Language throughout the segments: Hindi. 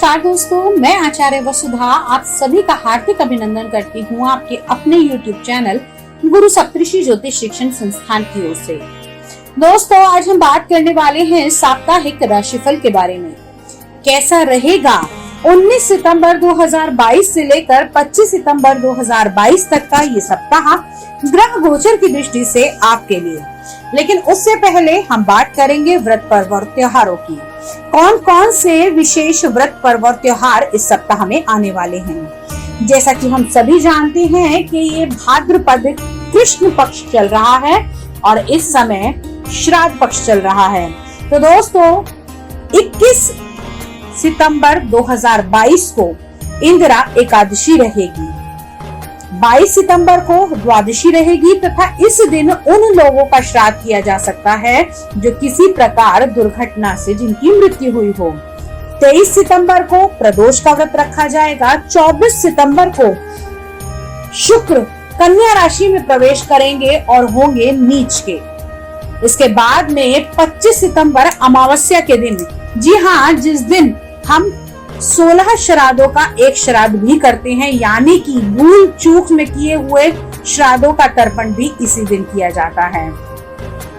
नमस्कार दोस्तों, मैं आचार्य वसुधा आप सभी का हार्दिक अभिनंदन करती हूँ आपके अपने YouTube चैनल गुरु सप्तऋषि ज्योतिष शिक्षण संस्थान की ओर से। दोस्तों, आज हम बात करने वाले हैं साप्ताहिक राशिफल के बारे में। कैसा रहेगा 19 सितंबर 2022 से लेकर 25 सितंबर 2022 तक का ये सप्ताह ग्रह गोचर की दृष्टि से आपके लिए। लेकिन उससे पहले हम बात करेंगे व्रत पर्व और त्योहारों की। कौन कौन से विशेष व्रत पर्व और त्योहार इस सप्ताह में आने वाले हैं। जैसा कि हम सभी जानते हैं कि ये भाद्रपद कृष्ण पक्ष चल रहा है और इस समय श्राद्ध पक्ष चल रहा है। तो दोस्तों, 21 सितंबर 2022 को इंदिरा एकादशी रहेगी, 22 सितंबर को द्वादशी रहेगी तथा इस दिन उन लोगों का श्राद्ध किया जा सकता है जो किसी प्रकार दुर्घटना से जिनकी मृत्यु हुई हो। 23 सितंबर को प्रदोष का व्रत रखा जाएगा। 24 सितंबर को शुक्र कन्या राशि में प्रवेश करेंगे और होंगे नीच के। इसके बाद में 25 सितंबर अमावस्या के दिन, जी हाँ, जिस दिन हम 16 श्राद्धों का एक श्राद्ध भी करते हैं, यानी कि भूल चूक में किए हुए श्राद्धों का तर्पण भी इसी दिन किया जाता है।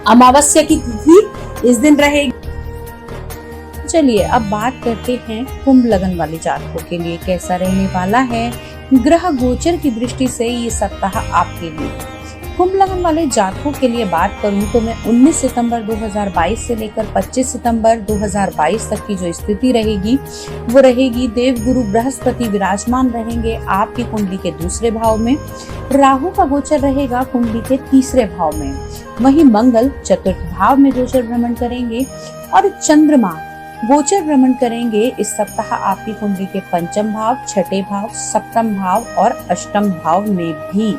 अमावस्या की तिथि इस दिन रहेगी। चलिए अब बात करते हैं कुंभ लग्न वाले जातकों के लिए कैसा रहने वाला है ग्रह गोचर की दृष्टि से ये सप्ताह आपके लिए। कुंभ लग्न वाले जातकों के लिए बात करूं तो मैं 19 सितंबर 2022 से लेकर 25 सितंबर 2022 तक की जो स्थिति रहेगी वो रहेगी। देवगुरु बृहस्पति विराजमान रहेंगे आपकी कुंडली के दूसरे भाव में। राहु का गोचर रहेगा कुंडली के तीसरे भाव में। वहीं मंगल चतुर्थ भाव में गोचर भ्रमण करेंगे और चंद्रमा गोचर भ्रमण करेंगे इस सप्ताह आपकी कुंडली के पंचम भाव, छठे भाव, सप्तम भाव और अष्टम भाव में भी।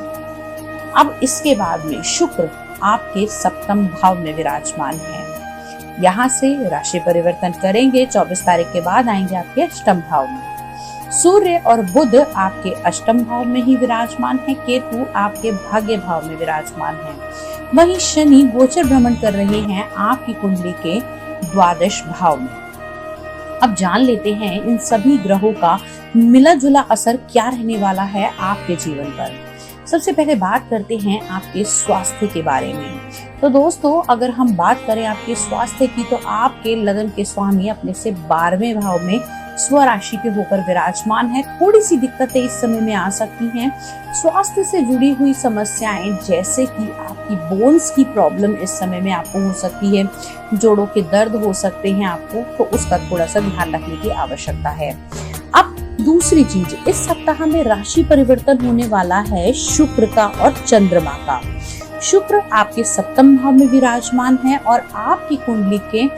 अब इसके बाद में शुक्र आपके सप्तम भाव में विराजमान है। यहाँ से राशि परिवर्तन करेंगे, 24 तारीख के बाद आएंगे आपके अष्टम भाव में। सूर्य और बुध आपके अष्टम भाव में ही विराजमान है। केतु आपके भाग्य भाव में विराजमान है। वहीं शनि गोचर भ्रमण कर रहे हैं आपकी कुंडली के द्वादश भाव में। अब जान लेते हैं इन सभी ग्रहों का मिला जुला असर क्या रहने वाला है आपके जीवन पर। सबसे पहले बात करते हैं आपके स्वास्थ्य के बारे में। तो दोस्तों, अगर हम बात करें आपके स्वास्थ्य की तो आपके लग्न के स्वामी अपने से 12वें भाव में स्वराशि के होकर विराजमान है। थोड़ी सी दिक्कतें इस समय में आ सकती हैं। स्वास्थ्य से जुड़ी हुई समस्याएं जैसे कि आपकी बोन्स की प्रॉब्लम इस समय में आपको हो सकती है, जोड़ों के दर्द हो सकते हैं आपको, तो उसका थोड़ा सा ध्यान रखने की आवश्यकता है। अब दूसरी चीज, इस सप्ताह में राशि परिवर्तन होने वाला है शुक्र का और चंद्रमा का। शुक्र आपके सप्तम भाव में विराजमान है और आपकी कुंडली के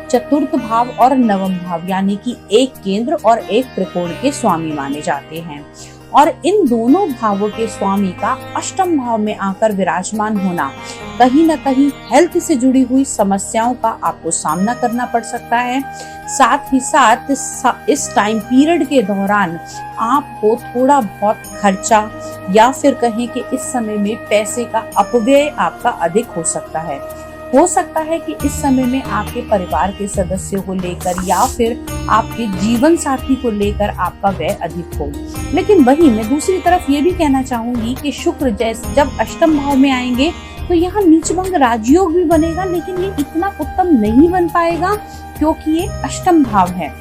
चतुर्थ भाव और नवम भाव यानी कि एक केंद्र और एक त्रिकोण के स्वामी माने जाते हैं। और इन दोनों भावों के स्वामी का अष्टम भाव में आकर विराजमान होना कहीं न कहीं हेल्थ से जुड़ी हुई समस्याओं का आपको सामना करना पड़ सकता है। साथ ही साथ इस टाइम पीरियड के दौरान आपको थोड़ा बहुत खर्चा या फिर कहें कि इस समय में पैसे का अपव्यय आपका अधिक हो सकता है। हो सकता है कि इस समय में आपके परिवार के सदस्यों को लेकर या फिर आपके जीवन साथी को लेकर आपका व्यय अधिक हो। लेकिन वहीं मैं दूसरी तरफ ये भी कहना चाहूंगी कि शुक्र जब अष्टम भाव में आएंगे तो यहाँ नीचभंग राजयोग भी बनेगा, लेकिन ये इतना उत्तम नहीं बन पाएगा क्योंकि ये अष्टम भाव है।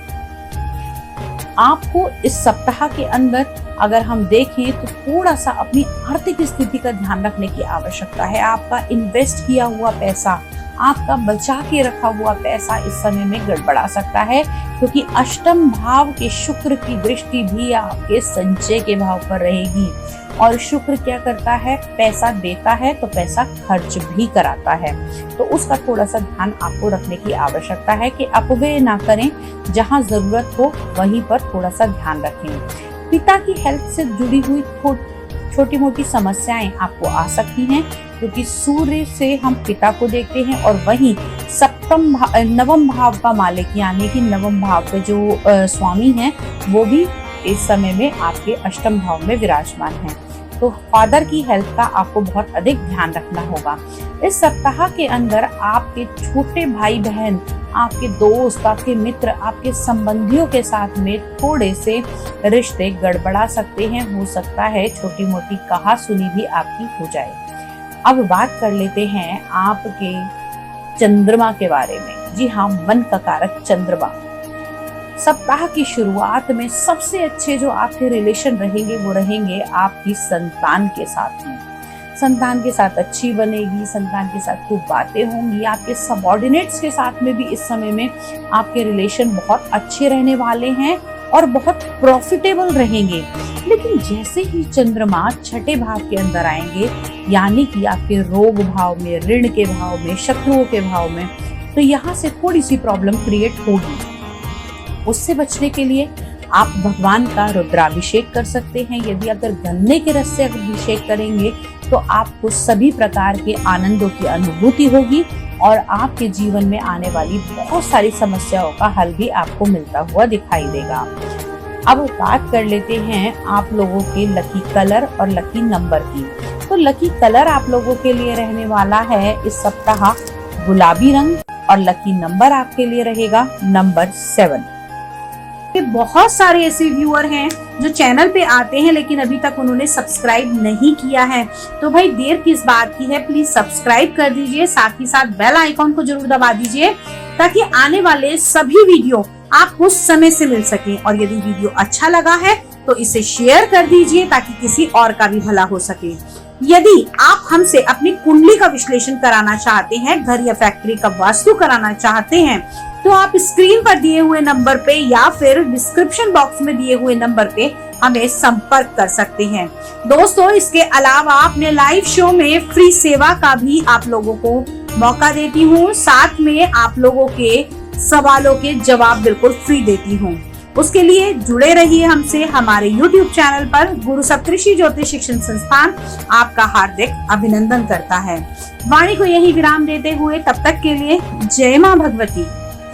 आपको इस सप्ताह के अंदर अगर हम देखें तो थोड़ा सा अपनी आर्थिक स्थिति का ध्यान रखने की आवश्यकता है। आपका इन्वेस्ट किया हुआ पैसा, आपका बचा के रखा हुआ पैसा इस समय में गड़बड़ा सकता है क्योंकि अष्टम भाव के शुक्र की दृष्टि भी आपके संचय के भाव पर रहेगी। और शुक्र क्या करता है, पैसा देता है तो पैसा खर्च भी कराता है, तो उसका थोड़ा सा ध्यान आपको रखने की आवश्यकता है कि अपव्यय ना करें। जहां जरूरत हो वहीं पर थोड़ा सा ध्यान रखें। पिता की हेल्थ से जुड़ी हुई छोटी मोटी समस्याएं आपको आ सकती हैं क्योंकि सूर्य से हम पिता को देखते हैं और वहीं नवम भाव का मालिक यानी कि नवम भाव के जो स्वामी हैं वो भी इस समय में आपके अष्टम भाव में विराजमान हैं। तो फादर की हेल्थ का आपको बहुत अधिक ध्यान रखना होगा। इस सप्ताह के अंदर आपके छोटे भाई बहन, आपके दोस्त, आपके मित्र, आपके संबंधियों के साथ में थोड़े से रिश्ते गड़बड़ा सकते हैं। हो सकता है छोटी मोटी कहा सुनी भी आपकी हो जाए। अब बात कर लेते हैं आपके चंद्रमा के बारे में। जी हाँ, मन का कारक चंद्रमा। सप्ताह की शुरुआत में सबसे अच्छे जो आपके रिलेशन रहेंगे वो रहेंगे आपकी संतान के साथ में। संतान के साथ अच्छी बनेगी, संतान के साथ खूब बातें होंगी। आपके सबऑर्डिनेट्स के साथ में भी इस समय में आपके रिलेशन बहुत अच्छे रहने वाले हैं और बहुत प्रॉफिटेबल रहेंगे। लेकिन जैसे ही चंद्रमा छठे भाव के अंदर आएंगे, यानी कि आपके रोग भाव में, ऋण के भाव में, शत्रुओं के भाव में, तो यहाँ से थोड़ी सी प्रॉब्लम क्रिएट होगी। उससे बचने के लिए आप भगवान का रुद्राभिषेक कर सकते हैं। यदि अगर गन्ने के रस से अभिषेक करेंगे तो आपको सभी प्रकार के आनंदों की अनुभूति होगी और आपके जीवन में आने वाली बहुत सारी समस्याओं का हल भी आपको मिलता हुआ दिखाई देगा। अब बात कर लेते हैं आप लोगों के लकी कलर और लकी नंबर की। तो लकी कलर आप लोगों के लिए रहने वाला है इस सप्ताह गुलाबी रंग और लकी नंबर आपके लिए रहेगा नंबर 7। बहुत सारे ऐसे व्यूअर हैं जो चैनल पे आते हैं लेकिन अभी तक उन्होंने सब्सक्राइब नहीं किया है, तो भाई देर किस बात की है, प्लीज सब्सक्राइब कर दीजिए। साथ ही साथ बेल आइकॉन को जरूर दबा दीजिए ताकि आने वाले सभी वीडियो आपको समय से मिल सके। और यदि वीडियो अच्छा लगा है तो इसे शेयर कर दीजिए ताकि किसी और का भी भला हो सके। यदि आप हमसे अपनी कुंडली का विश्लेषण कराना चाहते हैं, घर या फैक्ट्री का वास्तु कराना चाहते हैं, तो आप स्क्रीन पर दिए हुए नंबर पे या फिर डिस्क्रिप्शन बॉक्स में दिए हुए नंबर पे हमें संपर्क कर सकते हैं। दोस्तों, इसके अलावा अपने लाइव शो में फ्री सेवा का भी आप लोगों को मौका देती हूँ। साथ में आप लोगों के सवालों के जवाब बिल्कुल फ्री देती हूँ। उसके लिए जुड़े रहिए हमसे। हमारे YouTube चैनल पर गुरु सप्तऋषि ज्योतिष शिक्षण संस्थान आपका हार्दिक अभिनंदन करता है। वाणी को यही विराम देते हुए तब तक के लिए जय मां भगवती।